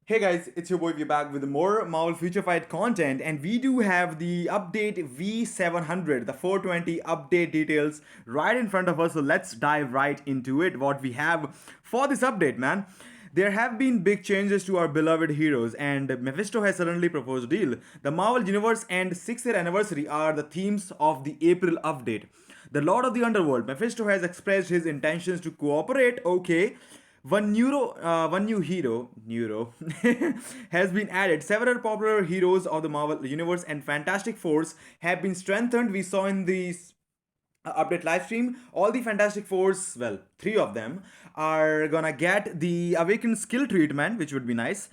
Hey guys, it's your boy. We're back with more Marvel Future Fight content, and we do have the update v700, the 420 update details right in front of us. So let's dive right into it. What we have for this update, man. There have been big changes to our beloved heroes, and Mephisto has suddenly proposed a deal. The Marvel Universe and 6th-year anniversary are the themes of the April update. The Lord of the Underworld, Mephisto, has expressed his intentions to cooperate. Okay, one new hero, Neuro, has been added. Several popular heroes of the Marvel Universe and Fantastic Fours have been strengthened. We saw in the update live stream, all the Fantastic Fours, well, three of them, are gonna get the Awakened skill treatment, which would be nice.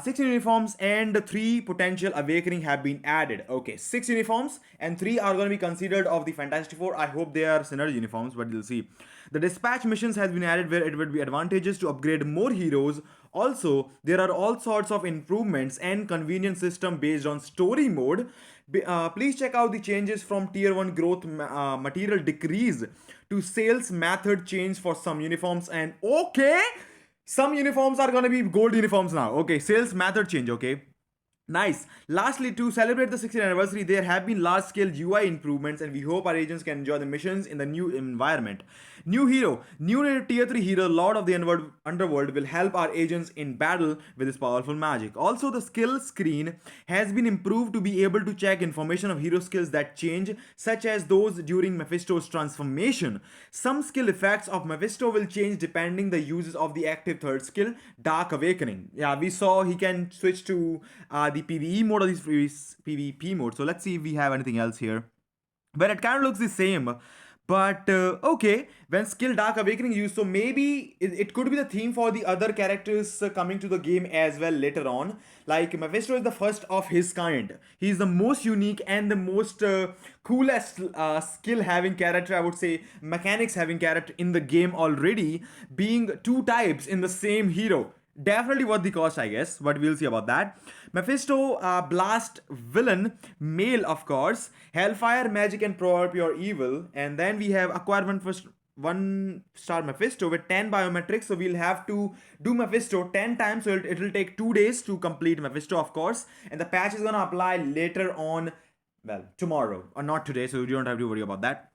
Six uniforms and three potential awakening have been added. Okay, six uniforms and three are going to be considered of the Fantastic Four. I hope they are synergy uniforms, but you'll see. The dispatch missions has been added where it would be advantageous to upgrade more heroes. Also, there are all sorts of improvements and convenience system based on story mode. Please check out the changes from tier 1 growth material decrease to sales method change for some uniforms. And okay, some uniforms are gonna be gold uniforms now. Okay, sales method change. Okay, nice. Lastly, to celebrate the 60th anniversary, there have been large scale UI improvements, and we hope our agents can enjoy the missions in the new environment. New hero, new tier 3 hero, Lord of the Underworld, will help our agents in battle with his powerful magic. Also, the skill screen has been improved to be able to check information of hero skills that change, such as those during Mephisto's transformation. Some skill effects of Mephisto will change depending the uses of the active third skill, Dark Awakening. Yeah, we saw he can switch to the PvE mode or this PvP mode. So let's see if we have anything else here. But it kind of looks the same. But okay, when skill Dark Awakening is used, so maybe it could be the theme for the other characters coming to the game as well later on. Like Mephisto is the first of his kind. He's the most unique and the most coolest skill having character, I would say, mechanics having character in the game already, being two types in the same hero. Definitely worth the cost, I guess, but we'll see about that. Mephisto, Blast Villain, Male, of course, Hellfire, Magic, and Pure Evil. And then we have acquire one star Mephisto with 10 biometrics. So we'll have to do Mephisto 10 times. So it'll take 2 days to complete Mephisto, of course. And the patch is gonna apply later on, well, tomorrow, or not today. So you don't have to worry about that.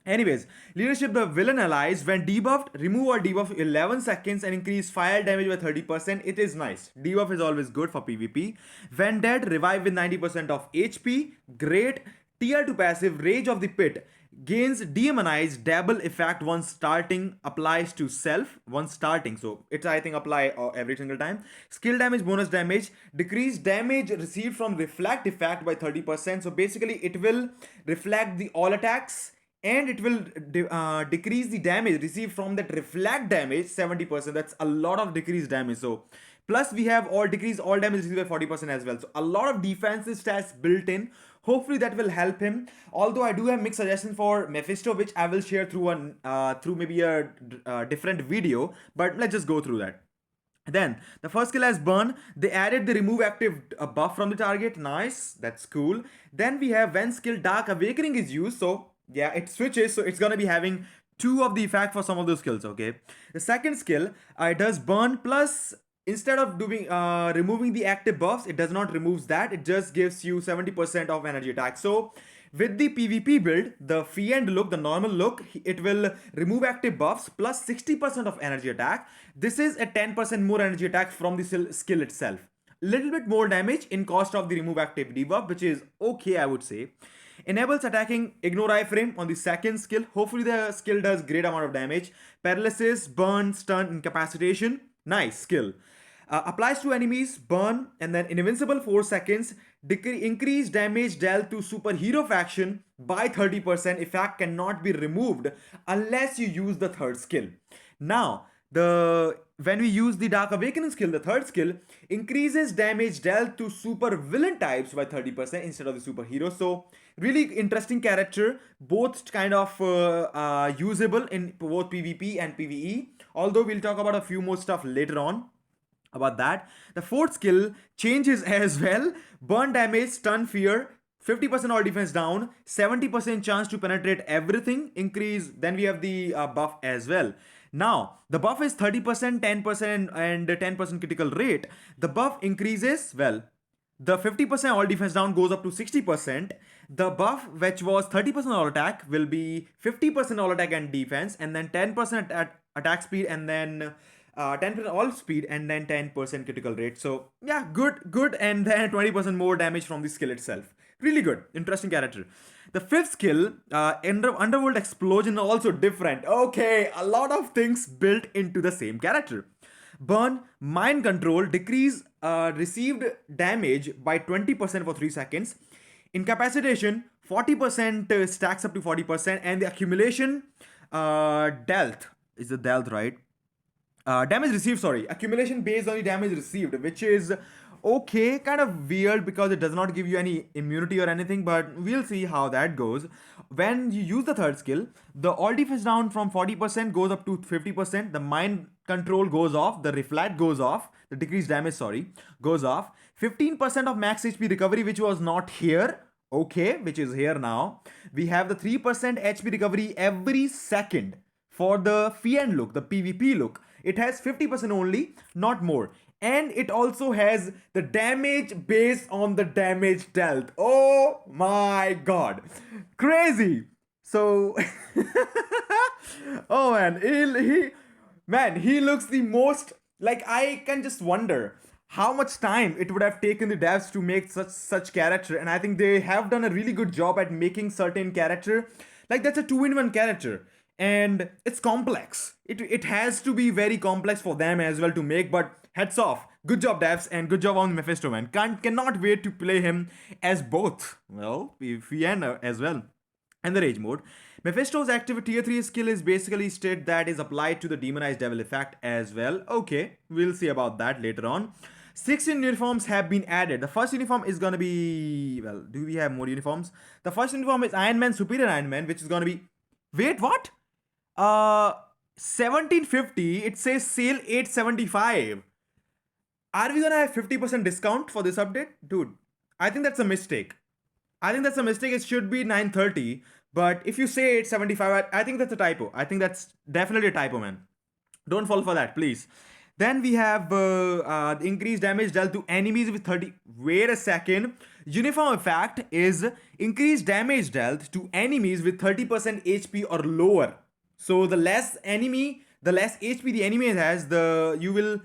Anyways, leadership the villain allies when debuffed, remove or debuff 11 seconds and increase fire damage by 30%. It is nice. Debuff is always good for PvP. When dead, revive with 90% of HP. Great. Tier 2 passive, Rage of the Pit. Gains demonized double effect once starting, applies to self once starting. So it's, I think, apply every single time. Skill damage, bonus damage. Decrease damage received from reflect effect by 30%. So basically it will reflect the all attacks and it will decrease the damage received from that reflect damage 70%. That's a lot of decreased damage. So plus we have all decrease all damage received by 40% as well. So a lot of defensive stats built in. Hopefully that will help him. Although I do have mixed suggestions for Mephisto, which I will share through maybe a different video. But let's just go through that. Then the first skill has burn. They added the remove active buff from the target. Nice, that's cool. Then we have when skill Dark Awakening is used. So yeah, it switches, so it's gonna be having two of the effect for some of those skills. Okay, the second skill, it does burn plus, instead of doing removing the active buffs, it does not remove that, it just gives you 70% of energy attack. So with the PvP build, the Fiend look, the normal look, it will remove active buffs plus 60% of energy attack. This is a 10% more energy attack from the skill itself. Little bit more damage in cost of the remove active debuff, which is okay, I would say. Enables attacking ignore iframe on the second skill. Hopefully the skill does great amount of damage. Paralysis, burn, stun, incapacitation. Nice skill. Applies to enemies, burn, and then invincible 4 seconds. Increase damage dealt to superhero faction by 30%. Effect cannot be removed unless you use the third skill. Now, when we use the Dark Awakening skill, the third skill increases damage dealt to super villain types by 30% instead of the superhero. So really interesting character, both kind of usable in both PvP and PvE. Although we'll talk about a few more stuff later on about that. The fourth skill changes as well. Burn damage, stun fear, 50% all defense down, 70% chance to penetrate everything increase. Then we have the buff as well. Now, the buff is 30%, 10%, and 10% critical rate. The buff increases, well, the 50% all defense down goes up to 60%. The buff, which was 30% all attack, will be 50% all attack and defense, and then 10% attack speed, and then 10% all speed, and then 10% critical rate. So yeah, good, and then 20% more damage from the skill itself. Really good, interesting character. The fifth skill, Underworld Explosion, also different. Okay, a lot of things built into the same character. Burn, Mind Control, decrease received damage by 20% for 3 seconds. Incapacitation, 40% stacks up to 40%, and the accumulation dealt, is the dealt right? Damage received, sorry, accumulation based on the damage received, which is okay, kind of weird because it does not give you any immunity or anything, but we'll see how that goes. When you use the third skill, the all defense down from 40% goes up to 50%, the mind control goes off, the reflat goes off, the decreased damage, sorry, goes off, 15% of max HP recovery, which was not here, okay, which is here now. We have the 3% HP recovery every second for the Fiend look, the PvP look. It has 50% only, not more. And it also has the damage based on the damage dealt. Oh my god. Crazy. So, oh he looks the most, like, I can just wonder how much time it would have taken the devs to make such character, and I think they have done a really good job at making certain character. Like, that's a 2-in-1 character, and it's complex. It has to be very complex for them as well to make, but heads off. Good job, devs, and good job on Mephisto, man. Cannot wait to play him as both. Well, Fiend as well. And the Rage mode. Mephisto's active tier 3 skill is basically state that is applied to the demonized devil effect as well. Okay, we'll see about that later on. 16 uniforms have been added. The first uniform is gonna be, well, do we have more uniforms? The first uniform is Iron Man, Superior Iron Man, which is gonna be, wait, what? 1750, it says sale 875. Are we gonna have 50% discount for this update? Dude, I think that's a mistake. It should be 930, but if you say 875, I think that's a typo. I think that's definitely a typo, man. Don't fall for that, please. Then we have the increased damage dealt to enemies with 30. Wait a second. Uniform effect is increased damage dealt to enemies with 30% HP or lower. So the less HP the enemy has, you will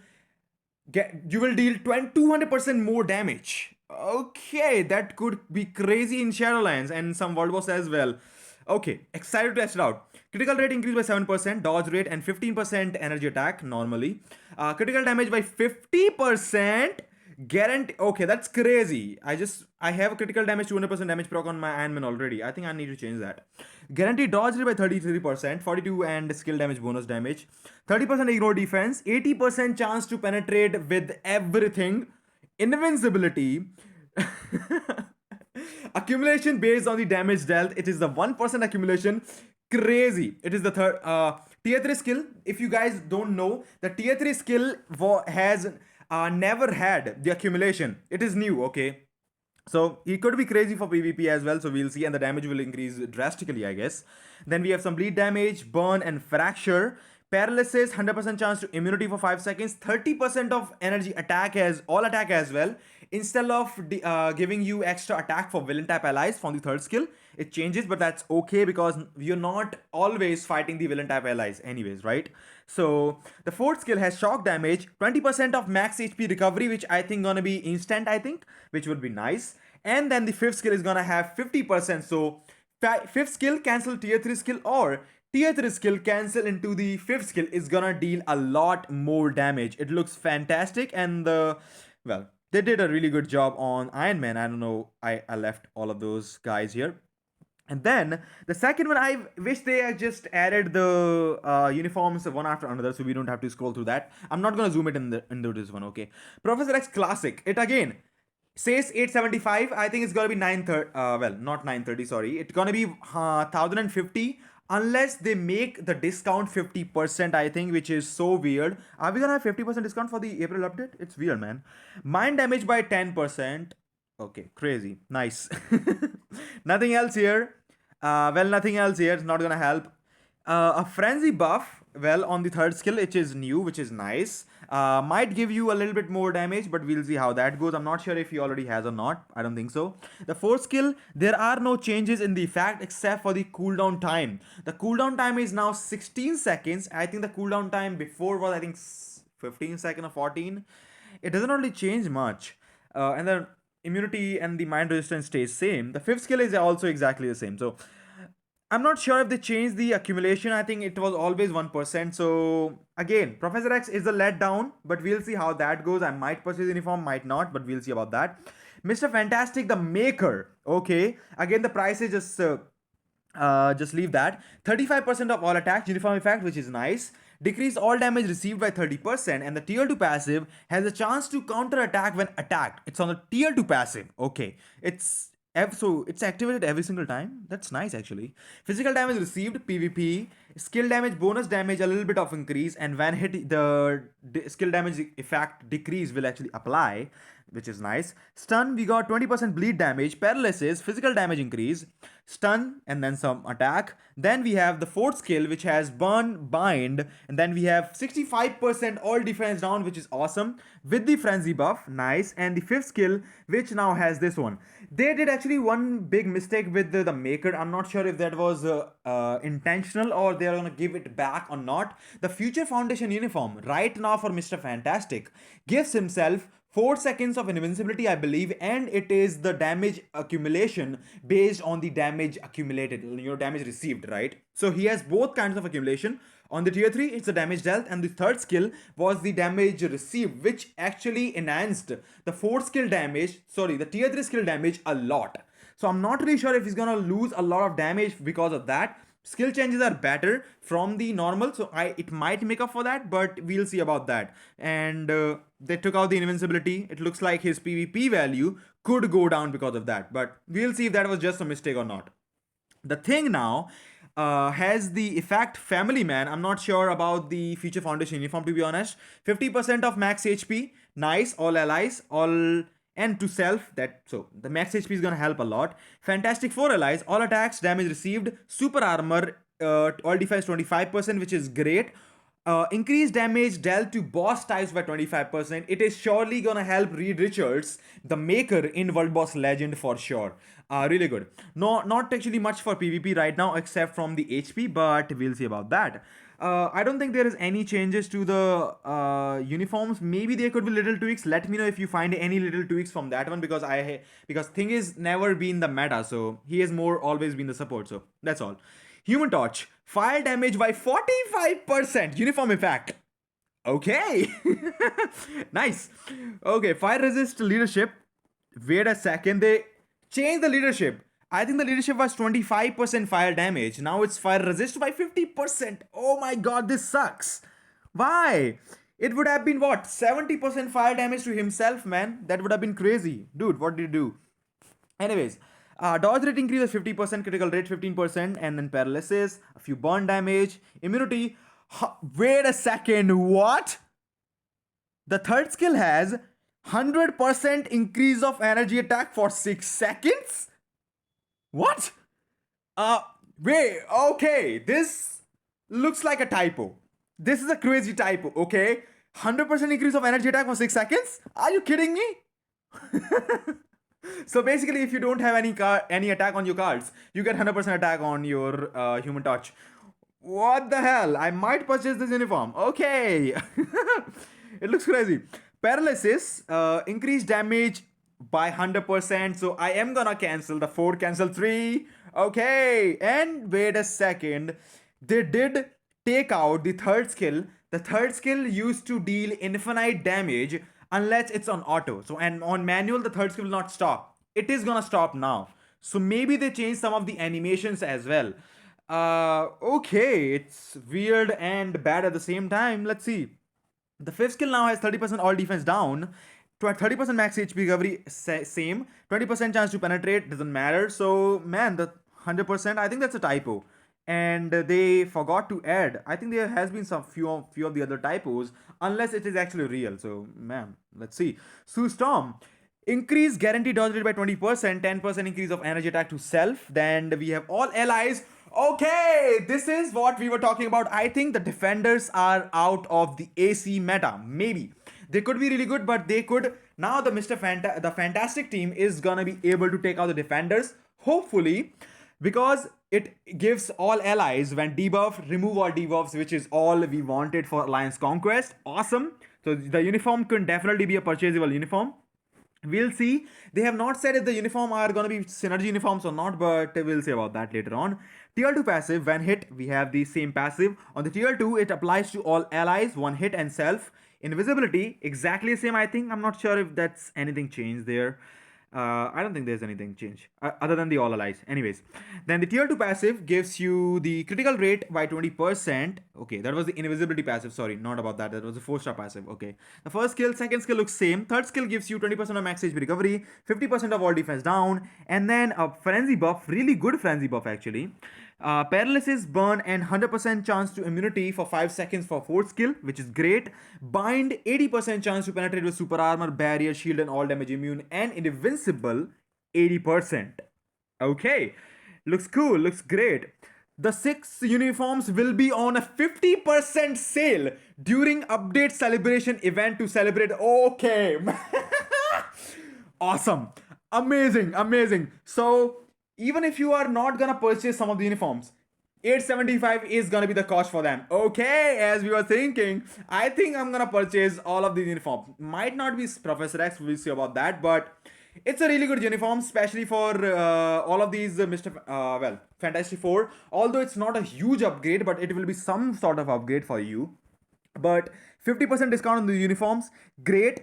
deal 200% more damage. Okay, that could be crazy in Shadowlands and some World Wars as well. Okay, excited to test it out. Critical rate increased by 7%, dodge rate, and 15% energy attack normally. Critical damage by 50%. Guarantee. Okay, that's crazy. I have a critical damage 200% damage proc on my Iron Man already. I think I need to change that. Guaranteed dodge rate by 33%, 42 and skill damage bonus damage, 30% ignore defense, 80% chance to penetrate with everything, invincibility. Accumulation based on the damage dealt. It is the 1% accumulation. Crazy. It is the third tier 3 skill. If you guys don't know, the tier 3 skill has never had the accumulation. It is new, okay? So it could be crazy for PvP as well, so we'll see, and the damage will increase drastically, I guess. Then we have some bleed damage, burn, and fracture. Paralysis, 100% chance to immunity for 5 seconds, 30% of energy attack as all attack as well. Instead of giving you extra attack for villain type allies from the third skill, it changes, but that's okay because you're not always fighting the villain type allies anyways, right? So the fourth skill has shock damage, 20% of max HP recovery, which I think gonna be instant, which would be nice. And then the fifth skill is gonna have 50%. So fifth skill cancel tier 3 skill, or tier 3 skill cancel into the fifth skill is gonna deal a lot more damage. It looks fantastic, and they did a really good job on Iron Man. I don't know, I left all of those guys here. And then the second one, I wish they had just added the uniforms one after another, so we don't have to scroll through that. I'm not gonna zoom it into this one, okay? Professor X Classic. It again says 875. I think it's gonna be 930. Not 930. Sorry, it's gonna be 1050. Unless they make the discount 50%, I think, which is so weird. Are we gonna have 50% discount for the April update? It's weird, man. Mind damage by 10%. Okay, crazy. Nice. Nothing else here. Nothing else here. It's not gonna help. A frenzy buff, well, on the third skill, which is new, which is nice. Might give you a little bit more damage, but we'll see how that goes. I'm not sure if he already has or not. I don't think so. The fourth skill, there are no changes in the effect except for the cooldown time. The cooldown time is now 16 seconds. I think the cooldown time before was, I think, 15 seconds or 14. It doesn't really change much. And the immunity and the mind resistance stays same. The fifth skill is also exactly the same. So I'm not sure if they changed the accumulation. I think it was always 1%. So again, Professor X is a letdown, but we'll see how that goes. I might purchase uniform, might not, but we'll see about that. Mr. Fantastic, the maker. Okay, again the price is just leave that. 35% of all attacks, uniform effect, which is nice. Decrease all damage received by 30%, and the tier 2 passive has a chance to counter attack when attacked. It's on the tier 2 passive. Okay, so it's activated every single time. That's nice actually. Physical damage received, PvP. Skill damage, bonus damage, a little bit of increase, and when hit, the skill damage effect decrease will actually apply, which is nice. Stun, we got 20% bleed damage, paralysis, physical damage increase, stun, and then some attack. Then we have the fourth skill, which has burn, bind, and then we have 65% all defense down, which is awesome, with the frenzy buff, nice. And the fifth skill, which now has this one. They did actually one big mistake with the maker. I'm not sure if that was intentional or they are gonna give it back or not. The future foundation uniform right now for Mr. Fantastic gives himself 4 seconds of invincibility, I believe, and it is the damage accumulation based on the damage accumulated, your damage received, right? So he has both kinds of accumulation. On the tier 3, it's the damage dealt, and the third skill was the damage received, which actually enhanced the the tier 3 skill damage a lot. So I'm not really sure if he's gonna lose a lot of damage because of that. Skill changes are better from the normal, so it might make up for that, but we'll see about that. And they took out the invincibility. It looks like his PvP value could go down because of that, but we'll see if that was just a mistake or not. The thing now has the effect Family Man. I'm not sure about the Future Foundation uniform, to be honest. 50% of max HP, nice. All allies, all, and to self, that, so the max HP is gonna help a lot. Fantastic for allies, all attacks, damage received, super armor, all defense 25%, which is great. Increased damage dealt to boss types by 25%. It is surely gonna help Reed Richards, the maker, in World Boss Legend for sure. Really good. No, not actually much for PvP right now except from the HP, but we'll see about that. I don't think there is any changes to the uniforms. Maybe there could be little tweaks. Let me know if you find any little tweaks from that one, because Thing is never been the meta, so he has more always been the support. So that's all. Human Torch, fire damage by 45%. Uniform effect. Okay. Nice. Okay, fire resist leadership. Wait a second, they changed the leadership. I think the leadership was 25% fire damage. Now it's fire resist by 50%. Oh my god, this sucks. Why? It would have been what? 70% fire damage to himself, man. That would have been crazy. Dude, what did you do? Anyways, dodge rate increases 50%, critical rate 15%, and then paralysis, a few burn damage, immunity. Wait a second, what? The third skill has 100% increase of energy attack for 6 seconds? What? Wait, okay, this looks like a typo. This is a crazy typo, okay? 100% increase of energy attack for 6 seconds? Are you kidding me? So basically, if you don't have any attack on your cards, you get 100% attack on your Human Torch. What the hell? I might purchase this uniform. Okay. It looks crazy. Paralysis, increased damage by 100%. So I am gonna cancel the 4, cancel 3. Okay. And wait a second. They did take out the third skill. The third skill used to deal infinite damage unless it's on auto. So, and on manual, the third skill will not stop. It is gonna stop now. So maybe they changed some of the animations as well. Okay, it's weird and bad at the same time. Let's see. The fifth skill now has 30% all defense down, 30% max HP recovery, same, 20% chance to penetrate, doesn't matter. So man, the 100%, I think that's a typo. And they forgot to add. I think there has been some few of the other typos, unless it is actually real. So man, let's see. Sue Storm, increase guaranteed dodge rate by 20%, 10% increase of energy attack to self. Then we have all allies Okay, this is what we were talking about. I think the defenders are out of the AC meta. Maybe they could be really good, but they could now. The fantastic team is gonna be able to take out the defenders. Hopefully, because it gives all allies when debuff, remove all debuffs, which is all we wanted for Alliance Conquest. Awesome. So the uniform could definitely be a purchasable uniform. We'll see. They have not said if the uniform are going to be synergy uniforms or not, but we'll see about that later on. Tier 2 passive, when hit, we have the same passive. On the tier 2, it applies to all allies, one hit and self. Invisibility, exactly the same, I think. I'm not sure if that's anything changed there. I don't think there's anything change other than the all allies. Anyways, then the tier 2 passive gives you the critical rate by 20%. Okay, that was the invisibility passive. Sorry, not about that. That was the 4-star passive. Okay, the first skill, second skill looks same. Third skill gives you 20% of max HP recovery, 50% of all defense down, and then a frenzy buff, really good frenzy buff actually. Paralysis, burn, and 100% chance to immunity for 5 seconds for 4th skill, which is great. Bind, 80% chance to penetrate with super armor, barrier, shield, and all damage immune, and invincible, 80%. Okay, looks cool, looks great. The 6 uniforms will be on a 50% sale during update celebration event to celebrate. Okay, awesome, amazing, amazing. So even if you are not gonna purchase some of the uniforms, 875 is gonna be the cost for them. Okay, as we were thinking, I think I'm gonna purchase all of these uniforms. Might not be Professor X, we'll see about that, but it's a really good uniform, especially for all of these Fantasy 4. Although it's not a huge upgrade, but it will be some sort of upgrade for you. But 50% discount on the uniforms, great.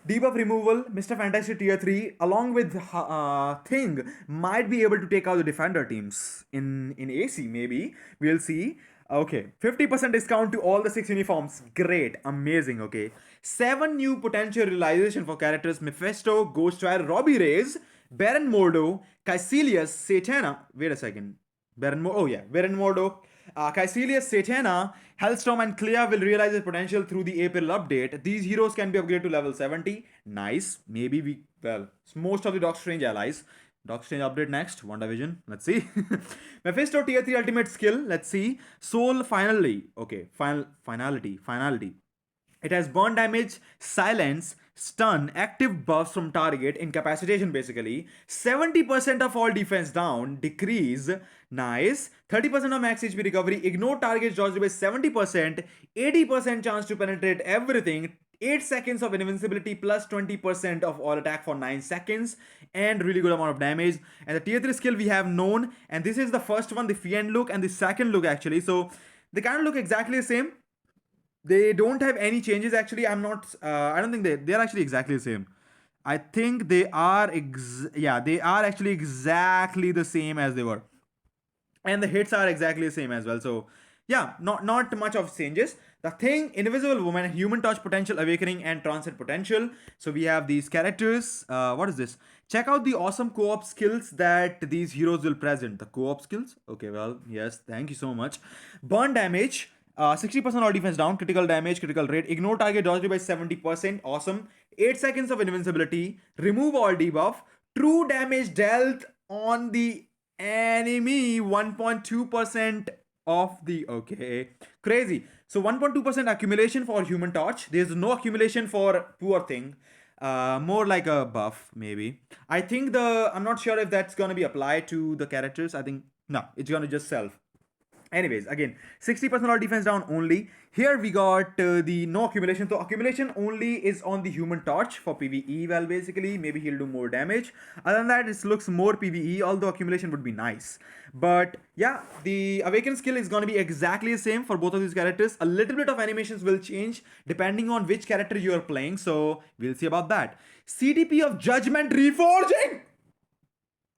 Debuff removal, Mr. Fantastic Tier 3, along with Thing, might be able to take out the defender teams in AC, maybe. We'll see. Okay, 50% discount to all the 6 uniforms. Great, amazing, okay. 7 new potential realization for characters: Mephisto, Ghostwire, Robbie Reyes, Baron Mordo, Caecilius, Satana. Wait a second. Baron Mordo, Caecilius, Satana, Hellstorm, and Clea will realize their potential through the April update. These heroes can be upgraded to level 70. Nice. Maybe most of the Doctor Strange allies. Doctor Strange update next. WandaVision. Let's see. Mephisto Tier 3 ultimate skill. Let's see. Soul finally. Okay. Finality. It has burn damage, silence, stun, active buffs from target, incapacitation basically. 70% of all defense down, decrease, nice. 30% of max HP recovery, ignore targets dodged by 70%, 80% chance to penetrate everything, 8 seconds of invincibility plus 20% of all attack for 9 seconds, and really good amount of damage. And the tier 3 skill we have known, and this is the first one, the Fiend look, and the second look actually. So they kind of look exactly the same. They don't have any changes actually. I don't think they're actually exactly the same. I think they are they are actually exactly the same as they were, and the hits are exactly the same as well. So yeah, not much of changes. The Thing, Invisible Woman, Human Touch Potential, Awakening, and Transit Potential. So we have these characters. What is this? Check out the awesome co-op skills that these heroes will present. The co-op skills? Okay, well, yes, thank you so much. Burn damage, 60% all defense down, critical damage, critical rate, ignore target dodged by 70%, awesome. 8 seconds of invincibility, remove all debuff, true damage dealt on the enemy, 1.2% of the, okay, crazy. So 1.2% accumulation for Human Torch. There's no accumulation for Poor Thing. More like a buff, maybe. I think I'm not sure if that's gonna be applied to the characters. I think, no, it's gonna just self. Anyways, again, 60% all defense down only. Here we got the no accumulation. So accumulation only is on the Human Torch for PvE. Well, basically, maybe he'll do more damage. Other than that, it looks more PvE, although accumulation would be nice. But yeah, the Awaken skill is going to be exactly the same for both of these characters. A little bit of animations will change depending on which character you are playing. So we'll see about that. CTP of Judgement Reforging!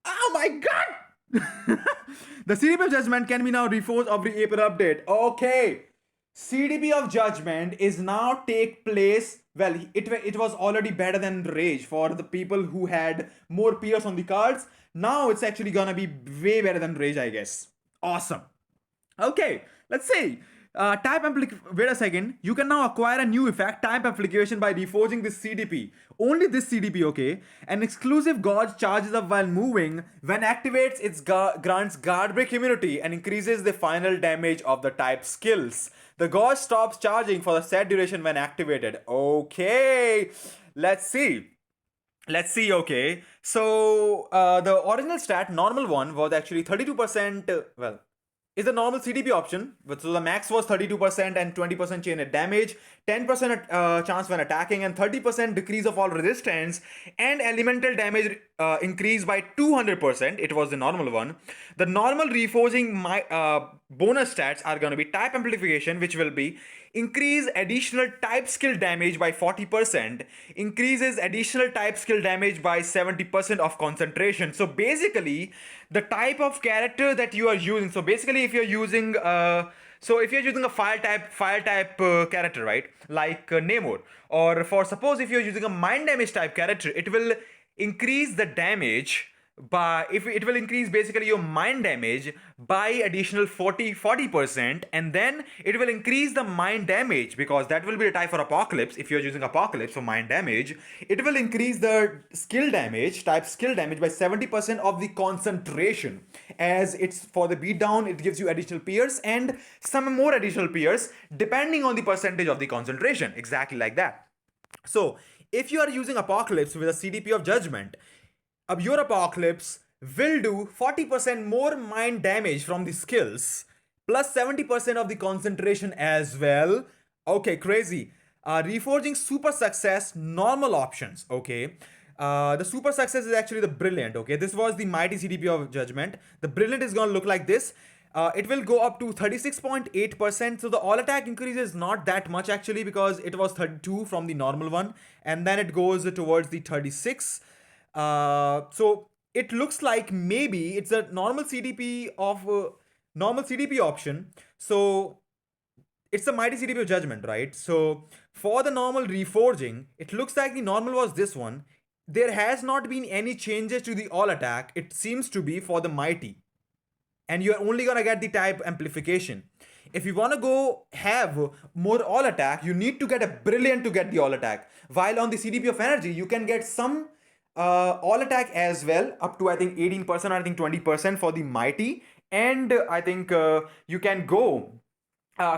Oh my god! The CTP of Judgement can be now reforged every April update. Okay. CTP of Judgement is now take place. Well, it was already better than Rage for the people who had more peers on the cards. Now it's actually gonna be way better than Rage, I guess. Awesome. Okay, let's see. Wait a second. You can now acquire a new effect, type amplification, by reforging this CTP. Only this CTP, okay? An exclusive gauge charges up while moving. When activates, it grants guard break immunity and increases the final damage of the type skills. The gauge stops charging for the set duration when activated. Okay, let's see. Okay. So the original stat, normal one, was actually 32%. Well, is the normal CTP option. So the max was 32% and 20% chain damage, 10% chance when attacking, and 30% decrease of all resistance, and elemental damage increased by 200%. It was the normal one. The normal reforging bonus stats are going to be type amplification, which will be increase additional type skill damage by 40%, increases additional type skill damage by 70% of concentration. So basically, the type of character that you are using. So basically, if you're using if you're using a fire type character, right, like Namor, or for suppose if you're using a mind damage type character, it will increase the damage by, if it will increase basically your mind damage by additional 40%, and then it will increase the mind damage, because that will be the type for Apocalypse. If you're using Apocalypse for mind damage, it will increase the skill damage by 70% of the concentration, as it's for the beatdown. It gives you additional pierce and some more additional pierce depending on the percentage of the concentration, exactly like that. So if you are using Apocalypse with a CTP of Judgement, your Apocalypse will do 40% more mind damage from the skills, plus 70% of the concentration as well. Okay, crazy. Reforging super success, normal options. Okay. The super success is actually the brilliant. Okay, this was the mighty CTP of Judgement. The brilliant is gonna look like this. It will go up to 36.8%. So the all attack increase is not that much actually, because it was 32 from the normal one, and then it goes towards the 36. So it looks like maybe it's a normal CTP of normal CTP option. So it's the mighty CTP of Judgement, right? So for the normal reforging, it looks like the normal was this one. There has not been any changes to the all attack. It seems to be for the mighty, and you're only gonna get the type amplification. If you wanna go have more all attack, you need to get a brilliant to get the all attack. While on the CTP of energy, you can get some all attack as well, up to I think 18% or I think 20% for the mighty, and I think you can go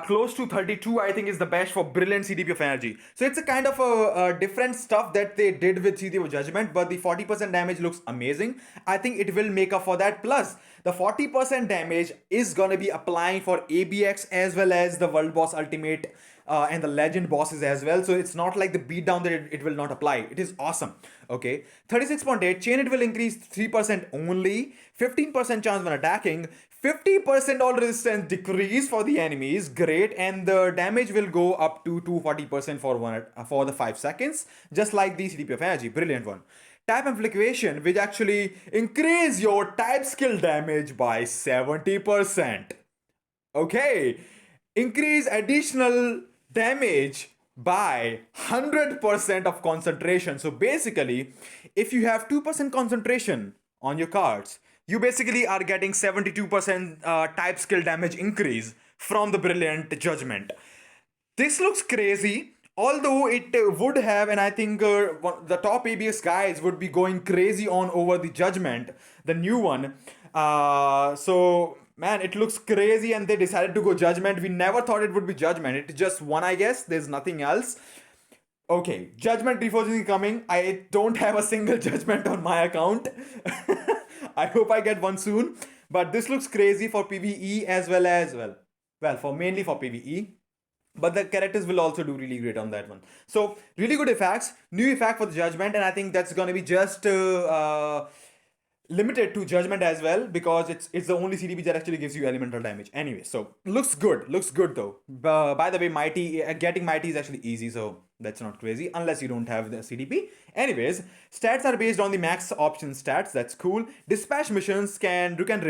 close to 32, I think, is the best for brilliant CTP of energy. So it's a kind of a different stuff that they did with CTP of Judgement, but the 40% damage looks amazing. I think it will make up for that. Plus, the 40% damage is gonna be applying for ABX as well as the World Boss Ultimate and the Legend bosses as well. So it's not like the beatdown that it will not apply. It is awesome. Okay, 36.8 chain, it will increase 3% only, 15% chance when attacking, 50% all resistance decrease for the enemies, great, and the damage will go up to 240% for the 5 seconds, just like the CTP of energy, brilliant one. Type amplification, which actually increase your type skill damage by 70%. Okay, increase additional damage by 100% of concentration. So basically, if you have 2% concentration on your cards, you basically are getting 72% type skill damage increase from the brilliant Judgement. This looks crazy, although it would have, and I think the top ABS guys would be going crazy on over the Judgement, the new one. So man, it looks crazy, and they decided to go Judgement. We never thought it would be Judgement. It's just one, I guess. There's nothing else. Okay, Judgement Reforging is coming. I don't have a single Judgement on my account. I hope I get one soon. But this looks crazy for PvE as well as mainly for PvE. But the characters will also do really great on that one. So really good effects, new effect for the Judgement, and I think that's gonna be just limited to Judgement as well, because it's the only CTP that actually gives you elemental damage. Anyway, so looks good though. By the way, mighty getting mighty is actually easy, so that's not crazy unless you don't have the CTP. Anyways, stats are based on the max option stats. That's cool. Dispatch missions you can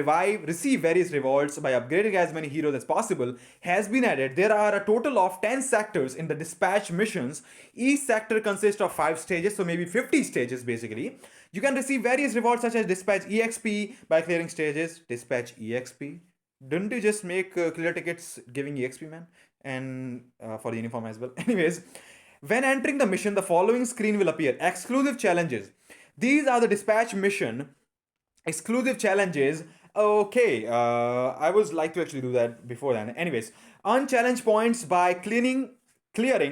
receive various rewards by upgrading as many heroes as possible. Has been added. There are a total of 10 sectors in the dispatch missions. Each sector consists of 5 stages, so maybe 50 stages basically. You can receive various rewards such as Dispatch EXP by clearing stages. Dispatch EXP. Didn't you just make clear tickets giving EXP, man? And for the uniform as well. Anyways, when entering the mission, the following screen will appear. Exclusive challenges. These are the dispatch mission exclusive challenges. Okay, I would like to actually do that before then. Anyways, earn challenge points by clearing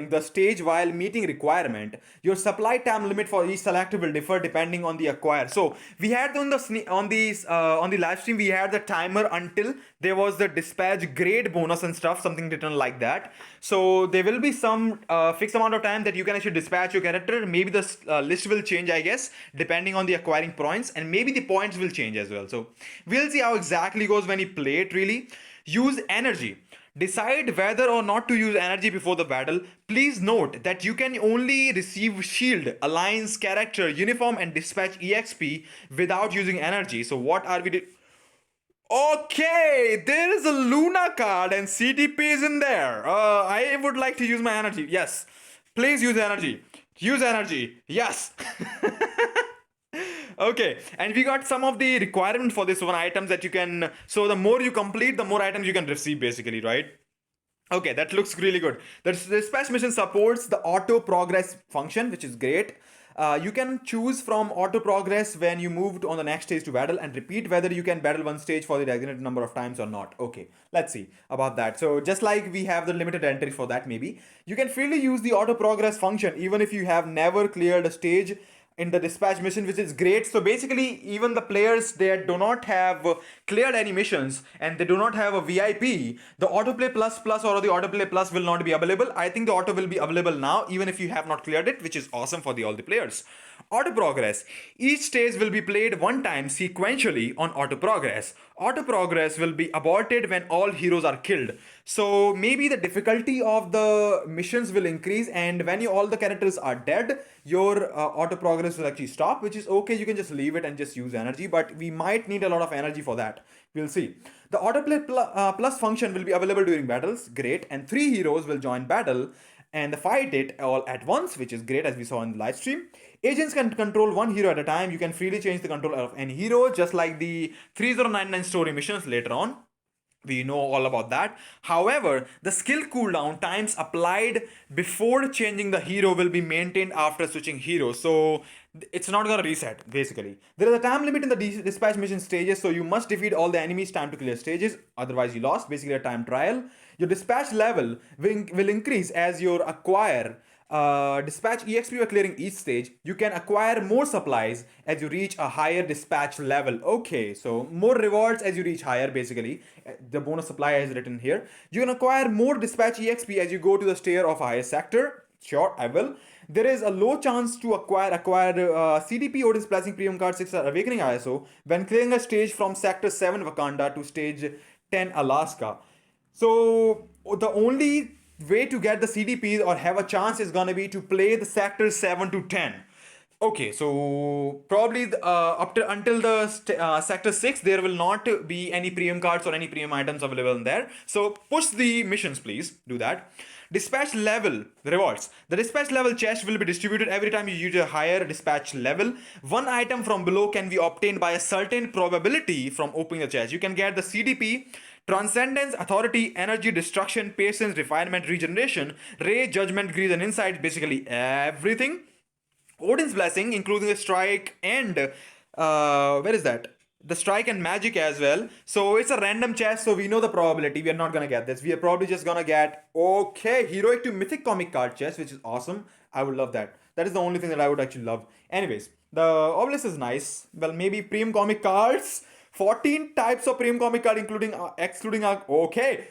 the stage while meeting requirement. Your supply time limit for each selector will differ depending on the acquire. So we had on the live stream, we had the timer until there was the dispatch grade bonus and stuff, something written like that. So there will be some fixed amount of time that you can actually dispatch your character. Maybe the list will change, I guess, depending on the acquiring points, and maybe the points will change as well. So we'll see how exactly goes when you play it. Really, use energy. Decide whether or not to use energy before the battle. Please note that you can only receive shield, alliance, character, uniform, and dispatch EXP without using energy. So what are we Okay, there is a Luna card and CTP is in there. I would like to use my energy. Yes, please use energy. Use energy. Yes. Okay, and we got some of the requirement for this one items that you can. So the more you complete, the more items you can receive, basically, right? Okay, that looks really good. The dispatch mission supports the auto progress function, which is great. You can choose from auto progress when you moved on the next stage to battle and repeat whether you can battle one stage for the designated number of times or not. Okay, let's see about that. So just like we have the limited entry for that, maybe you can freely use the auto progress function even if you have never cleared a stage in the dispatch mission, which is great. So basically, even the players that do not have cleared any missions and they do not have a VIP, the autoplay plus plus or the autoplay plus will not be available. I think the auto will be available now even if you have not cleared it, which is awesome for the all the players. Auto progress. Each stage will be played one time sequentially on auto progress. Auto progress will be aborted when all heroes are killed. So maybe the difficulty of the missions will increase, and when all the characters are dead, your auto progress will actually stop, which is okay. You can just leave it and just use energy, but we might need a lot of energy for that. We'll see. The autoplay plus function will be available during battles. Great. And 3 heroes will join battle and fight it all at once, which is great, as we saw in the live stream. Agents can control one hero at a time. You can freely change the control of any hero, just like the 3099 story missions later on. We know all about that. However, the skill cooldown times applied before changing the hero will be maintained after switching heroes. So it's not gonna reset, basically. There is a time limit in the dispatch mission stages, so you must defeat all the enemies time to clear stages, otherwise you lost, basically a time trial. Your dispatch level will increase as you acquire dispatch EXP by clearing each stage. You can acquire more supplies as you reach a higher dispatch level. Okay, so more rewards as you reach higher, basically. The bonus supply is written here. You can acquire more dispatch EXP as you go to the stair of a higher sector. Sure, I will. There is a low chance to acquire CTP or displacing premium card 6 Awakening ISO when clearing a stage from sector 7 Wakanda to stage 10 Alaska. So the only way to get the CDPs or have a chance is gonna be to play the sectors 7 to 10. Okay, so probably up to until the sector 6, there will not be any premium cards or any premium items available in there. So push the missions, please do that. Dispatch level rewards. The dispatch level chest will be distributed every time you use a higher dispatch level. One item from below can be obtained by a certain probability from opening the chest. You can get the CDP, Transcendence, Authority, Energy, Destruction, Patience, Refinement, Regeneration, Ray, Judgment, Grease, and Insight, basically everything. Odin's Blessing, including the strike and where is that? The strike and magic as well. So it's a random chest, so we know the probability. We are not gonna get this. We are probably just gonna get heroic to mythic comic card chest, which is awesome. I would love that. That is the only thing that I would actually love. Anyways, the obelisk is nice. Well, maybe premium comic cards. 14 types of premium comic card, including excluding okay.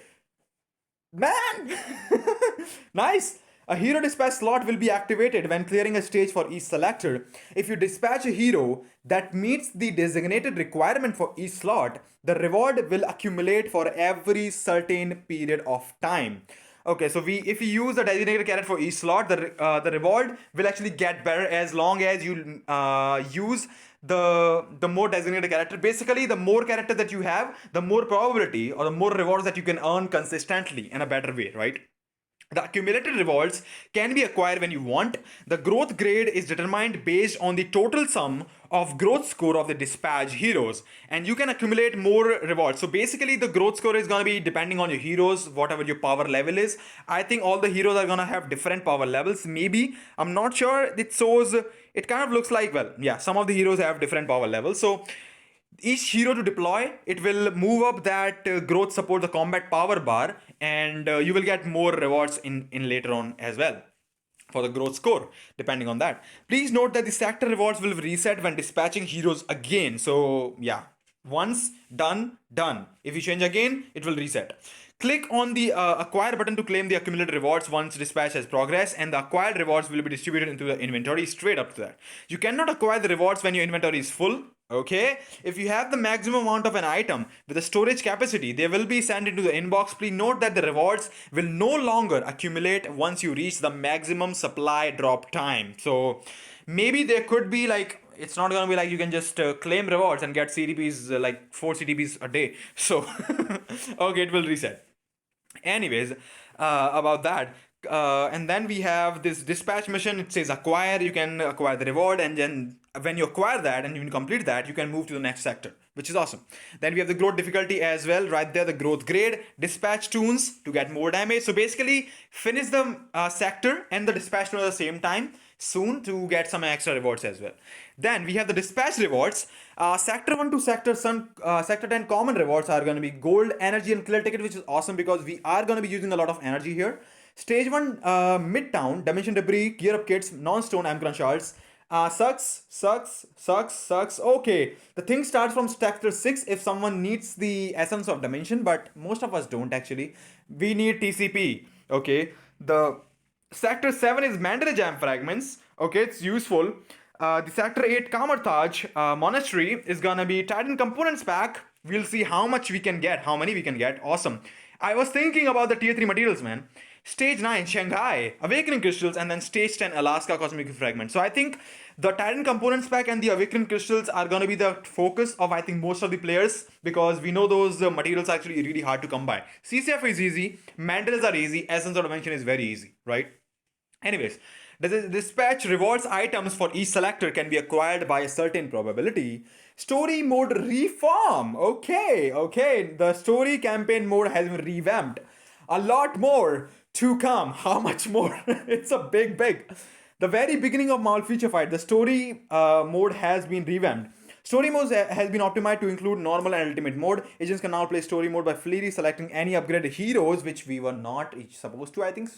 Man! Nice! A hero dispatch slot will be activated when clearing a stage for each selector. If you dispatch a hero that meets the designated requirement for each slot, the reward will accumulate for every certain period of time. Okay, so if we use the designated character for each slot, the reward will actually get better as long as you use the more designated character. Basically, the more character that you have, the more probability or the more rewards that you can earn consistently in a better way, right? The accumulated rewards can be acquired when you want. The growth grade is determined based on the total sum of growth score of the dispatch heroes, and you can accumulate more rewards. So basically the growth score is going to be depending on your heroes, whatever your power level is. I think all the heroes are going to have different power levels, maybe, I'm not sure. It shows, it kind of looks like, well, yeah, some of the heroes have different power levels. So each hero to deploy, it will move up that growth support, the combat power bar, and you will get more rewards in later on as well for the growth score depending on that. Please note that the sector rewards will reset when dispatching heroes again. So yeah, once done, if you change again, it will reset. Click on the acquire button to claim the accumulated rewards once dispatch has progressed, and the acquired rewards will be distributed into the inventory straight up to that. You cannot acquire the rewards when your inventory is full. Okay, if you have the maximum amount of an item with a storage capacity, they will be sent into the inbox. Please note that the rewards will no longer accumulate once you reach the maximum supply drop time. So maybe there could be like, it's not gonna be like you can just claim rewards and get CTPs, like 4 CTPs a day. So okay, it will reset. Anyways, about that. And then we have this dispatch mission. It says acquire. You can acquire the reward, and then when you acquire that and you complete that, you can move to the next sector, which is awesome. Then we have the growth difficulty as well, right there, the growth grade, dispatch tunes to get more damage. So basically, finish the sector and the dispatch tune at the same time soon to get some extra rewards as well. Then we have the dispatch rewards. Sector 1 to sector 10 common rewards are going to be gold, energy, and clear ticket, which is awesome because we are going to be using a lot of energy here. Stage 1 Midtown, dimension debris, gear up kits, non-stone Amcron shards. Sucks. Okay, the thing starts from sector 6 if someone needs the essence of dimension, but most of us don't actually. We need TCP. Okay, the sector 7 is mandatory jam fragments. Okay, it's useful. The sector 8 Kamartaj monastery is gonna be Titan components pack. We'll see how much we can get, how many we can get. Awesome. I was thinking about the tier 3 materials, man. Stage 9 Shanghai Awakening Crystals, and then Stage 10 Alaska Cosmic Fragment. So I think the Titan components pack and the Awakening Crystals are gonna be the focus of, I think, most of the players, because we know those materials are actually really hard to come by. CCF is easy, mantles are easy, Essence of Dimension is very easy, right? Anyways, the dispatch rewards items for each selector can be acquired by a certain probability. Story mode reform. Okay. The story campaign mode has been revamped. A lot more to come. How much more? It's a big. The very beginning of Maul Future Fight, the story mode has been revamped. Story mode has been optimized to include normal and ultimate mode. Agents can now play story mode by freely selecting any upgraded heroes, which we were not supposed to, I think,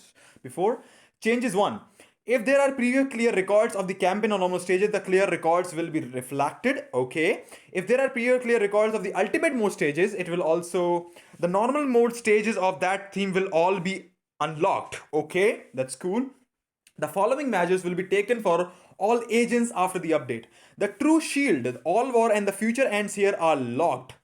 before. Changes 1. If there are previous clear records of the campaign on normal stages, the clear records will be reflected. Okay. If there are previous clear records of the ultimate mode stages, it will also, the normal mode stages of that theme will all be unlocked. Okay, that's cool. The following measures will be taken for all agents after the update. The True Shield, All War, and the Future Ends here are locked.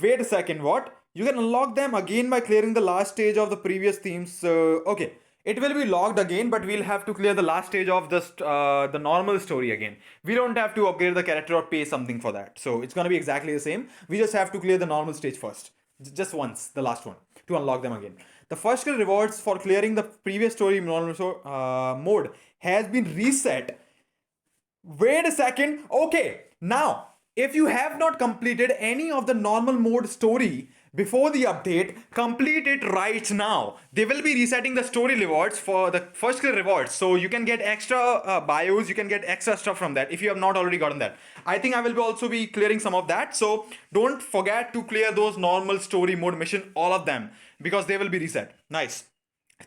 Wait a second, what? You can unlock them again by clearing the last stage of the previous themes. Okay. It will be logged again, but we'll have to clear the last stage of the normal story again. We don't have to upgrade the character or pay something for that. So it's gonna be exactly the same. We just have to clear the normal stage first. Just once, the last one, to unlock them again. The first skill rewards for clearing the previous story normal mode has been reset. Wait a second. Okay, now, if you have not completed any of the normal mode story before the update, complete it right now. They will be resetting the story rewards for the first skill rewards, so you can get extra bios, you can get extra stuff from that if you have not already gotten that. I think I will also be clearing some of that, so don't forget to clear those normal story mode mission, all of them, because they will be reset. Nice.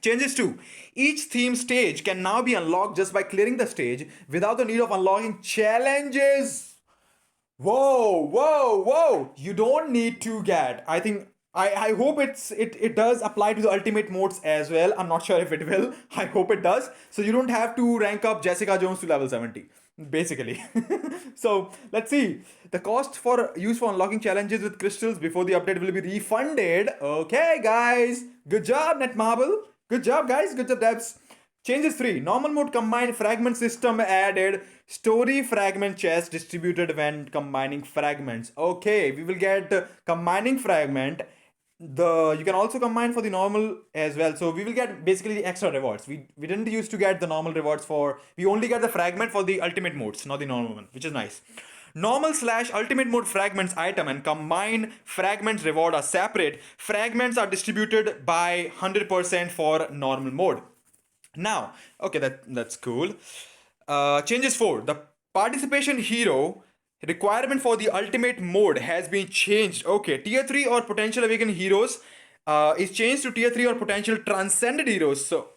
Changes 2. Each theme stage can now be unlocked just by clearing the stage without the need of unlocking challenges. Whoa. You don't need to get. I think I hope it does apply to the ultimate modes as well. I'm not sure if it will. I hope it does. So you don't have to rank up Jessica Jones to level 70. Basically. So let's see. The cost for use for unlocking challenges with crystals before the update will be refunded. Okay, guys. Good job, Netmarble. Good job, guys. Good job, devs. Changes 3. Normal mode combined fragment system added. Story fragment chest distributed when combining fragments. Okay, we will get combining fragment You can also combine for the normal as well. So we will get basically the extra rewards. We didn't used to get the normal rewards for, we only get the fragment for the ultimate modes, not the normal one, which is nice. Normal slash ultimate mode fragments item and combine fragments reward are separate. Fragments are distributed by 100% for normal mode. Now, okay, that's cool. Changes 4. The participation hero requirement for the ultimate mode has been changed. Okay, tier 3 or potential awakened heroes is changed to tier 3 or potential transcended heroes. So,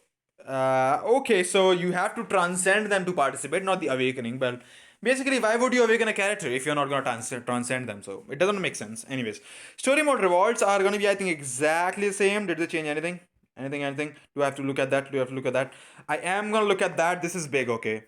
okay, so you have to transcend them to participate, not the awakening. But basically, why would you awaken a character if you're not gonna transcend them? So it doesn't make sense. Anyways, story mode rewards are gonna be, I think, exactly the same. Did they change anything? Anything? Do I have to look at that? Do I have to look at that? I am gonna look at that. This is big, okay?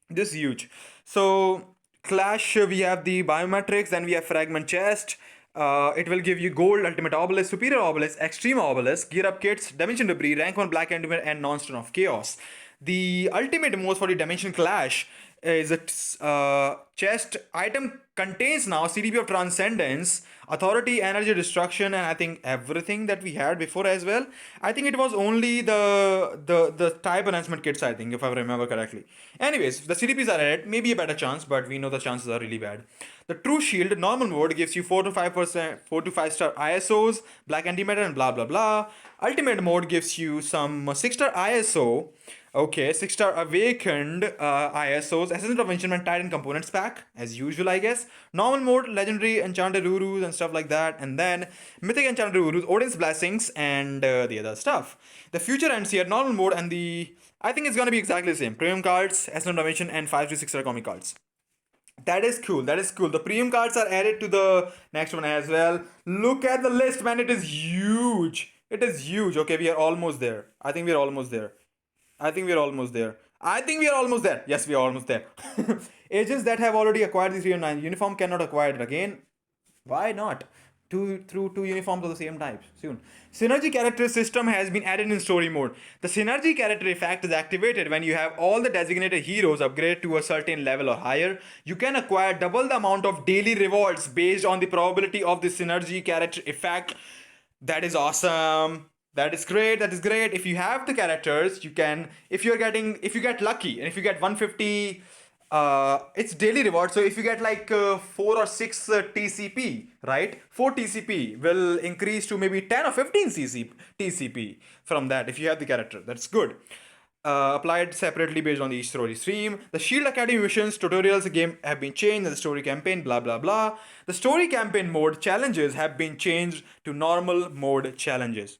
This is huge. So Clash, we have the biometrics, then we have fragment chest. It will give you gold, ultimate obelisk, superior obelisk, extreme obelisk, gear up kits, dimension debris, rank 1 black endowment, and non-stone of chaos. The ultimate most for the dimension clash is a chest item contains now CTP of transcendence, authority, energy, destruction, and I think everything that we had before as well. I think it was only the type enhancement kits, I think, if I remember correctly. Anyways, the CTPs are added, maybe a better chance, but we know the chances are really bad. The true shield normal mode gives you 4 to 5%, 4 to 5 star ISOs, black antimatter, and blah blah blah. Ultimate mode gives you some 6 star ISO. Okay, 6 star awakened ISOs, Essence of Enchantment Titan Components pack, as usual, I guess. Normal mode, legendary enchanted Urus and stuff like that, and then mythic enchanted Urus, Odin's blessings, and the other stuff. The future ends here, normal mode, and I think it's gonna be exactly the same. Premium cards, Essence of Dimension, and 5 to 6 star comic cards. That is cool. That is cool. The premium cards are added to the next one as well. Look at the list, man. It is huge. It is huge. Okay, we are almost there. I think we are almost there. I think we are almost there. I think we are almost there. Yes, we are almost there. Agents that have already acquired the 309 uniform cannot acquire it again. Why not? Through two uniforms of the same type soon. Synergy character system has been added in story mode. The synergy character effect is activated when you have all the designated heroes upgrade to a certain level or higher. You can acquire double the amount of daily rewards based on the probability of the synergy character effect. That is awesome. That is great. That is great. If you have the characters, you can. If you get lucky, and if you get 150, it's daily reward. So if you get like 4 or 6 TCP, right? 4 TCP will increase to maybe 10 or 15 TCP from that if you have the character. That's good. Applied separately based on each story stream. The Shield Academy missions, tutorials, game have been changed, and the story campaign, blah blah blah. The story campaign mode challenges have been changed to normal mode challenges.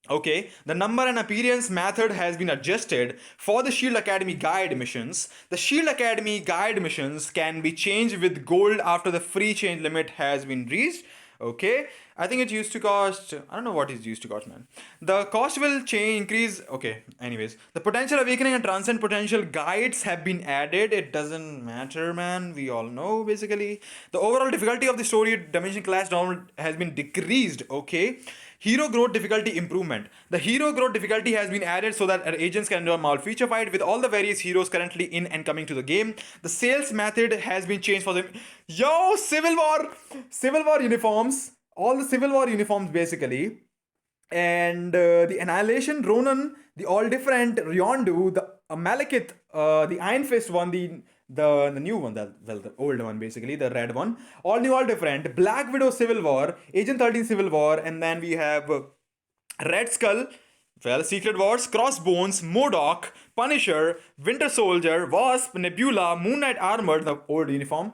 Okay, the number and appearance method has been adjusted for the Shield Academy guide missions. The Shield Academy guide missions can be changed with gold after the free change limit has been reached. Okay, I think it used to cost, I don't know what it used to cost, man. The cost will increase. Okay, anyways, the potential awakening and transcend potential guides have been added. It doesn't matter, man, we all know. Basically, the overall difficulty of the story dimension class normal has been decreased. Okay, hero growth difficulty improvement. The hero growth difficulty has been added so that our agents can do a mal feature fight with all the various heroes currently in and coming to the game. The sales method has been changed for them. Yo, Civil War uniforms, all the Civil War uniforms basically, and the Annihilation, Ronan, the all different Riondu, the Malekith, the Iron Fist one, the new one, the old one basically, the red one, all new, all different. Black Widow Civil War, Agent 13 Civil War, and then we have Red Skull, well, Secret Wars, Crossbones, Modok, Punisher, Winter Soldier, Wasp, Nebula, Moon Knight Armor, the old uniform,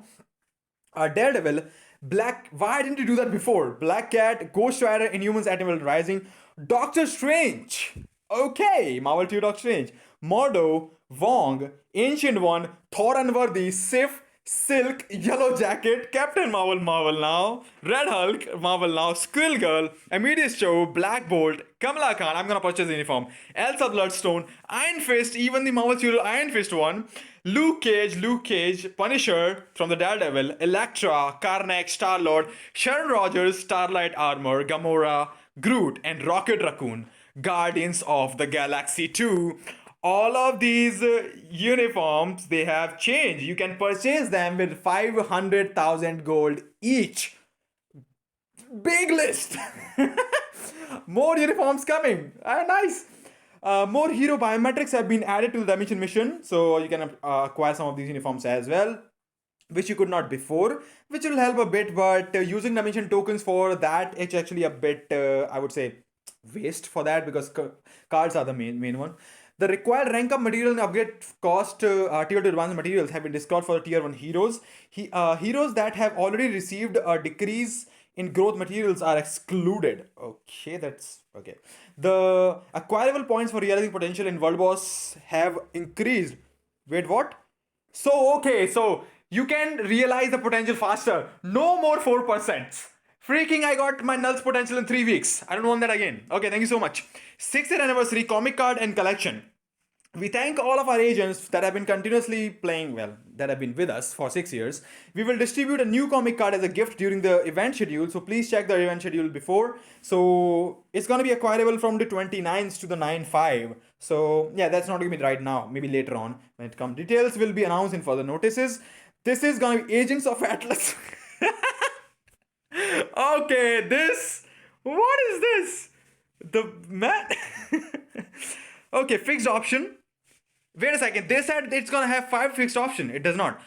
Daredevil, Black. Why didn't you do that before? Black Cat, Ghost Rider, Inhumans, Animal Rising, Doctor Strange. Okay, Marvel 2 Doctor Strange, Mordo, Wong, Ancient One, Thor Unworthy, Sif, Silk, Yellow Jacket, Captain Marvel now, Red Hulk, Marvel now, Squirrel Girl, Amadeus Cho, Black Bolt, Kamala Khan, I'm gonna purchase the uniform, Elsa Bloodstone, Iron Fist, even the Marvel Studio Iron Fist one, Luke Cage, Punisher from the Daredevil, Elektra, Karnak, Star-Lord, Sharon Rogers, Starlight Armor, Gamora, Groot, and Rocket Raccoon, Guardians of the Galaxy 2. All of these uniforms, they have changed. You can purchase them with 500,000 gold each. Big list. More uniforms coming. Nice. More hero biometrics have been added to the Dimension mission, so you can acquire some of these uniforms as well, which you could not before, which will help a bit. But using Dimension tokens for that, it's actually a bit, I would say, waste for that, because cards are the main one. The required rank up material and upgrade cost tier 2 advanced materials have been discovered for tier 1 heroes. Heroes that have already received a decrease in growth materials are excluded. Okay, that's okay. The acquirable points for realizing potential in world boss have increased. Wait, what? So, okay, so you can realize the potential faster. No more 4%. Freaking, I got my Null's potential in 3 weeks. I don't want that again. Okay, thank you so much. 6th year anniversary comic card and collection. We thank all of our agents that have been continuously playing, well, that have been with us for 6 years. We will distribute a new comic card as a gift during the event schedule, so please check the event schedule before. So it's going to be acquirable from the 29th to the 9/5. So yeah, that's not going to be right now, maybe later on when it comes. Details will be announced in further notices. This is going to be Agents of Atlas. Okay, what is this? The man. Okay, fixed option. Wait a second, they said it's gonna have 5 fixed option. It does not.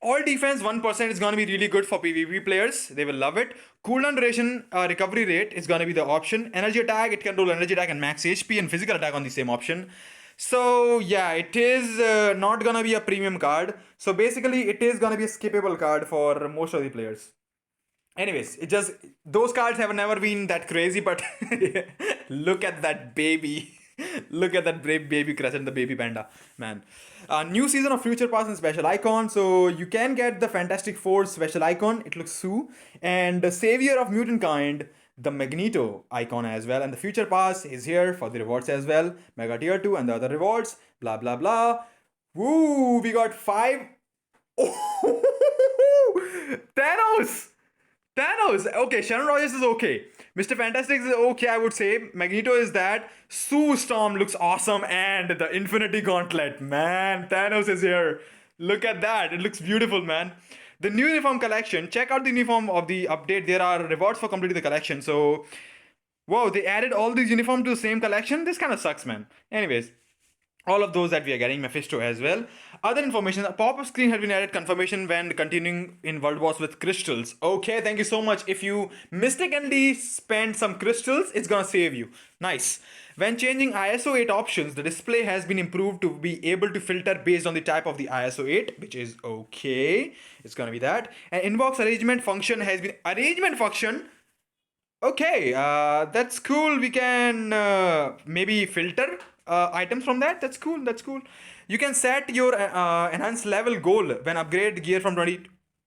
All defense 1% is gonna be really good for PvP players. They will love it. Cooldown duration recovery rate is gonna be the option. Energy attack, it can roll energy attack and max HP, and physical attack on the same option. So yeah, it is not gonna be a premium card. So basically, it is gonna be a skippable card for most of the players. Anyways, those cards have never been that crazy, but look at that baby. Look at that brave baby Crescent, the baby panda, man. New season of Future Pass and special icon. So you can get the Fantastic Four special icon. It looks Sue. And the Savior of Mutant Kind, the Magneto icon as well. And the Future Pass is here for the rewards as well. Mega Tier 2 and the other rewards. Blah, blah, blah. Woo, we got 5. Oh, Thanos! Okay, Sharon Rogers is okay. Mr. Fantastic is okay, I would say. Magneto is that. Sue Storm looks awesome. And the Infinity Gauntlet. Man, Thanos is here. Look at that. It looks beautiful, man. The new uniform collection. Check out the uniform of the update. There are rewards for completing the collection. So, whoa, they added all these uniforms to the same collection? This kind of sucks, man. Anyways. All of those that we are getting, Mephisto as well. Other information, a pop-up screen has been added, confirmation when continuing in World Wars with crystals. Okay, thank you so much. If you mistakenly spend some crystals, it's gonna save you. Nice. When changing ISO 8 options, the display has been improved to be able to filter based on the type of the ISO 8, which is okay. It's gonna be that. And inbox arrangement function has been, arrangement function? Okay, that's cool. We can maybe filter items from that. That's cool. You can set your enhanced level goal when upgrade gear from 20.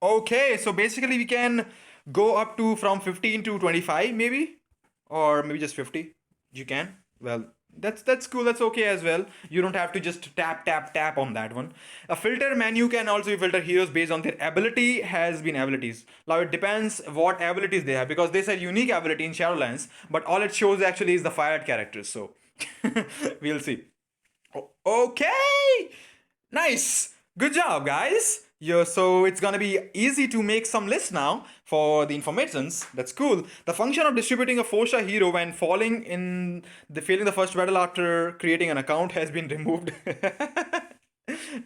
Okay, so basically we can go up to from 15 to 25 maybe, or maybe just 50. You can. Well, that's cool. That's okay as well. You don't have to just tap on that one. A filter menu can also filter heroes based on their ability. Has been abilities. Now it depends what abilities they have, because they said unique ability in Shadowlands, but all it shows actually is the fired characters. So we'll see. Okay, nice. Good job, guys. Yeah, so it's gonna be easy to make some lists now for the informations. That's cool. The function of distributing a 4-star hero when failing the first battle after creating an account has been removed.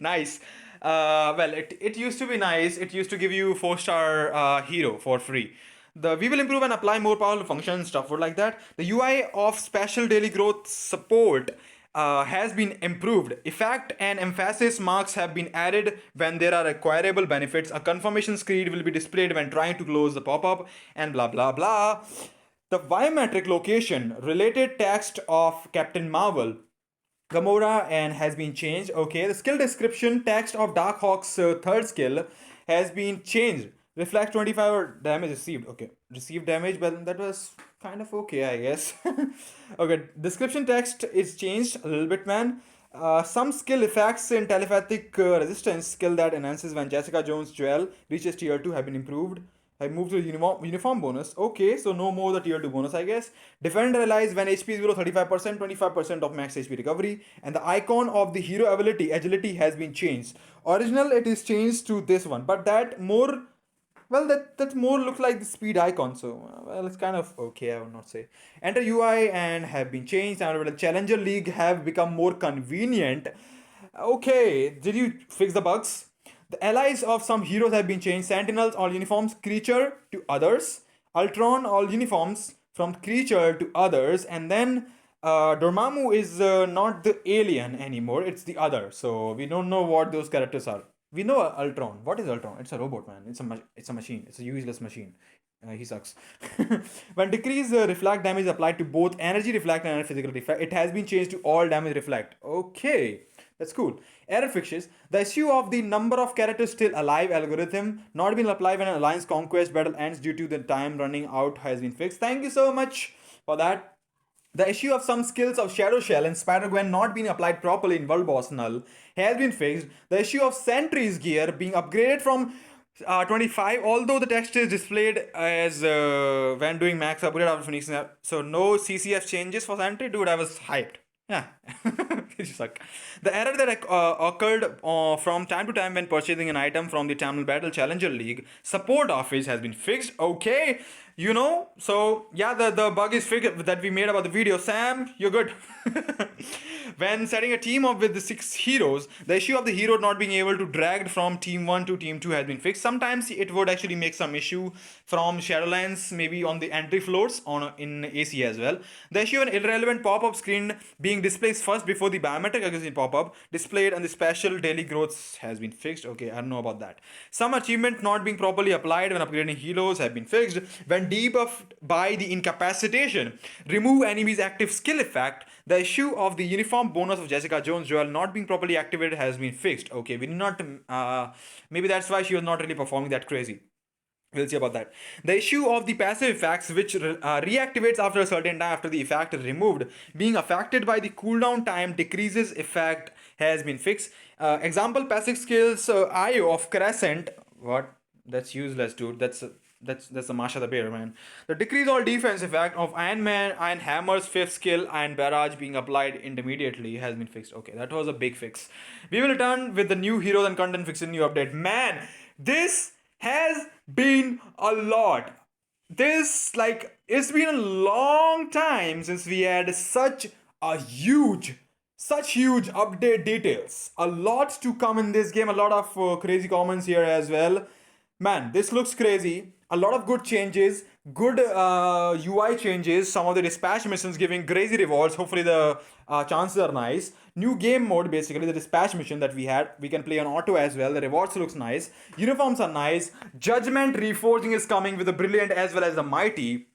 Nice. Well, it used to be nice. It used to give you 4-star hero for free. We will improve and apply more powerful functions, stuff like that. The UI of special daily growth support has been improved. Effect and emphasis marks have been added when there are acquirable benefits. A confirmation screen will be displayed when trying to close the pop-up, and blah blah blah. The biometric location related text of Captain Marvel, Gamora, and has been changed. Okay, the skill description text of Darkhawk's third skill has been changed. Reflect 25 damage received. Okay, received damage, but that was kind of okay, I guess. Okay, description text is changed a little bit, man. Some skill effects in telepathic resistance skill that enhances when Jessica Jones' Jewel reaches tier 2 have been improved. I moved to the uniform bonus. Okay, so no more the tier 2 bonus, I guess. Defender allies when HP is below 35%, 25% of max HP recovery. And the icon of the hero ability, agility, has been changed. Original, it is changed to this one, but that more Well, that more looks like the speed icon. So well, it's kind of okay. I would not say. Enter UI and have been changed. And the Challenger League have become more convenient. Okay, did you fix the bugs? The allies of some heroes have been changed. Sentinels, all uniforms, creature to others. Ultron, all uniforms from creature to others. And then Dormammu is not the alien anymore. It's the other. So we don't know what those characters are. We know Ultron. What is Ultron? It's a robot, man. It's a machine. It's a useless machine. He sucks. When decrease reflect damage applied to both energy reflect and physical reflect, it has been changed to all damage reflect. Okay, that's cool. Error fixes. The issue of the number of characters still alive algorithm not been applied when an alliance conquest battle ends due to the time running out has been fixed. Thank you so much for that. The issue of some skills of Shadow Shell and Spider-Gwen not being applied properly in World Boss Null has been fixed. The issue of Sentry's gear being upgraded from 25, although the text is displayed as when doing max upgrade after finishing up. So no CCF changes for Sentry? Dude, I was hyped. Yeah, you suck. The error that occurred from time to time when purchasing an item from the Tamil Battle Challenger League support office has been fixed. Okay, so yeah, the bug is fixed that we made about the video. Sam, you're good. When setting a team up with the 6 heroes, the issue of the hero not being able to drag from team 1 to team 2 has been fixed. Sometimes it would actually make some issue from Shadowlands, maybe on the entry floors in AC as well. The issue of an irrelevant pop-up screen being displayed first before the biometric accuracy pop-up displayed and the special daily growths has been fixed. Okay, I don't know about that. Some achievement not being properly applied when upgrading heroes have been fixed. When debuffed by the incapacitation, remove enemy's active skill effect. The issue of the uniform bonus of Jessica Jones Joel not being properly activated has been fixed. Okay, we did not. Maybe that's why she was not really performing that crazy. We'll see about that. The issue of the passive effects, which reactivates after a certain time after the effect is removed, being affected by the cooldown time decreases effect has been fixed. Example passive skills IO of Crescent. What? That's useless, dude. That's the Masha the Bear, man. The decrease all defense effect of Iron Man, Iron Hammer's 5th skill, Iron Barrage being applied intermediately has been fixed. Okay, that was a big fix. We will return with the new heroes and content fix in new update. Man, this has been a lot. It's been a long time since we had such huge update details. A lot to come in this game, a lot of crazy comments here as well. Man, this looks crazy. A lot of good changes, good UI changes. Some of the dispatch missions giving crazy rewards. Hopefully the chances are nice. New game mode, basically the dispatch mission that we can play on auto as well. The rewards looks nice. Uniforms are nice. Judgment Reforging is coming with the brilliant as well as the mighty.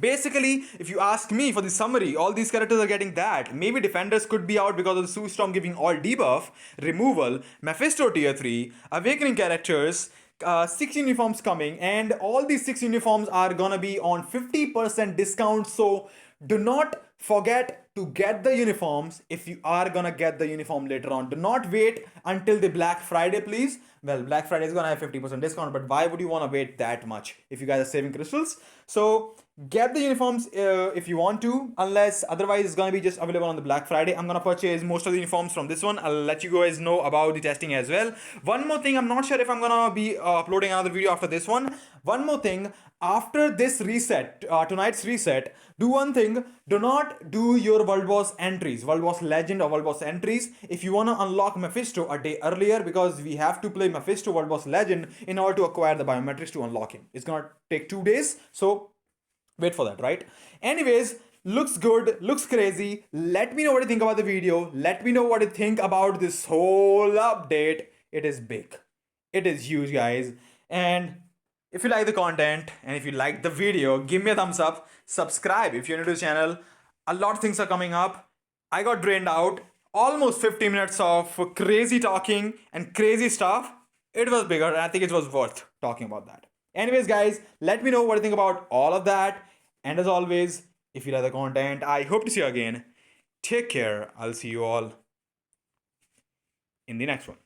Basically, if you ask me for the summary, all these characters are getting that. Maybe Defenders could be out because of the Sue Storm giving all debuff, removal, Mephisto tier 3, Awakening characters, 6 uniforms coming, and all these 6 uniforms are gonna be on 50% discount. So do not forget to get the uniforms if you are gonna get the uniform later on. Do not wait until the Black Friday, please. Well, Black Friday is gonna have 50% discount, but why would you wanna wait that much if you guys are saving crystals? So get the uniforms if you want to, unless otherwise it's gonna be just available on the Black Friday. I'm gonna purchase most of the uniforms from this one. I'll let you guys know about the testing as well. One more thing, I'm not sure if I'm gonna be uploading another video after this one. One more thing, after this reset, tonight's reset, do one thing. Do not do your World Boss entries, World Boss Legend or World Boss entries if you wanna unlock Mephisto a day earlier, because we have to play Mephisto World Boss Legend in order to acquire the biometrics to unlock him. It's gonna take 2 days, so wait for that, right? Anyways, looks good, looks crazy. Let me know what you think about the video. Let me know what you think about this whole update. It is big. It is huge, guys. And if you like the content and if you like the video, give me a thumbs up. Subscribe if you're new to the channel. A lot of things are coming up. I got drained out. Almost 50 minutes of crazy talking and crazy stuff. It was bigger, and I think it was worth talking about that. Anyways, guys, let me know what you think about all of that. And as always, if you like the content, I hope to see you again. Take care. I'll see you all in the next one.